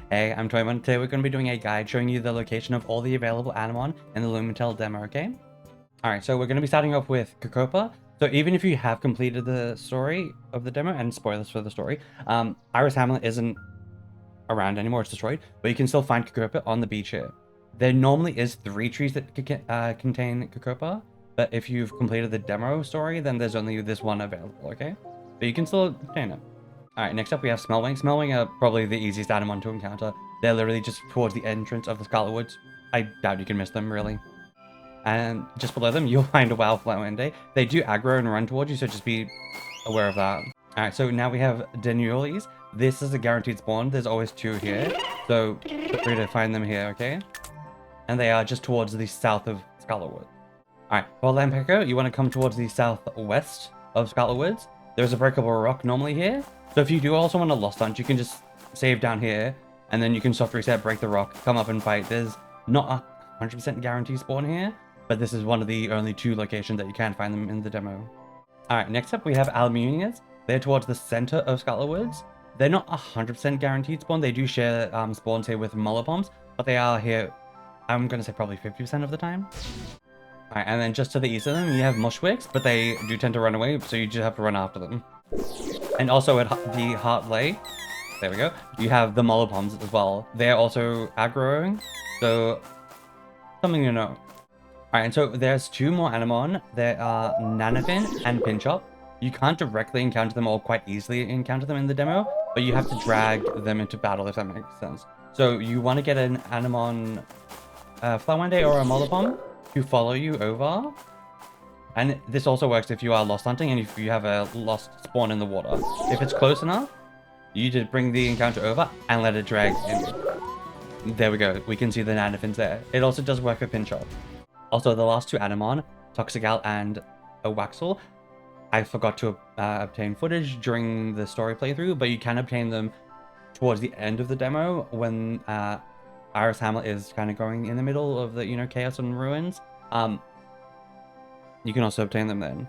Hey, I'm toymon. Today we're going to be doing a guide showing you the location of all the available animon in the LumenTale demo, okay? Alright, so we're going to be starting off with Kokopa. So even if you have completed the story of the demo, and spoilers for the story, Iris Hamlet isn't around anymore, it's destroyed, but you can still find Kokopa on the beach here. There normally is 3 trees that contain Kokopa, but if you've completed the demo story, then there's only this one available, okay? But you can still obtain it. Alright, next up we have Smellwing. Smellwing are probably the easiest animon to encounter. They're literally just towards the entrance of the Scarlet Woods. I doubt you can miss them, really. And just below them, you'll find a Wildflower. They do aggro and run towards you, so just be aware of that. Alright, so now we have Denules. This is a guaranteed spawn. There's always 2 here, so feel free to find them here, okay? And they are just towards the south of Scarlet Woods. Alright, for Lampeco, you want to come towards the southwest of Scarlet Woods. There's a breakable rock normally here. So if you do also want a lost hunt, you can just save down here, and then you can soft reset, break the rock, come up and fight. There's not a 100% guarantee spawn here, but this is one of the only 2 locations that you can find them in the demo. Alright, next up we have Almunias. They're towards the center of Scarlet Woods. They're not 100% guaranteed spawn. They do share spawns here with Mollipoms, but they are here, I'm going to say probably 50% of the time. Alright, and then just to the east of them, you have Mushwicks, but they do tend to run away, so you just have to run after them. And also at the Heartlay, there we go, you have the Mollipoms as well. They're also aggroing, so something to know. Alright, and so there's 2 more Animon. There are Nanopin and Pinchop. You can't directly encounter them or quite easily encounter them in the demo, but you have to drag them into battle, if that makes sense. So you want to get an Animon Flowende or a Mollipom to follow you over. And this also works if you are lost hunting and if you have a lost spawn in the water. If it's close enough, you just bring the encounter over and let it drag in. There we go. We can see the nanofins there. It also does work for Pinchop. Also, the last 2 Animon, Toxigal and a Waxel, I forgot to obtain footage during the story playthrough, but you can obtain them towards the end of the demo when Iris Hamlet is kind of going in the middle of the, chaos and ruins. You can also obtain them then.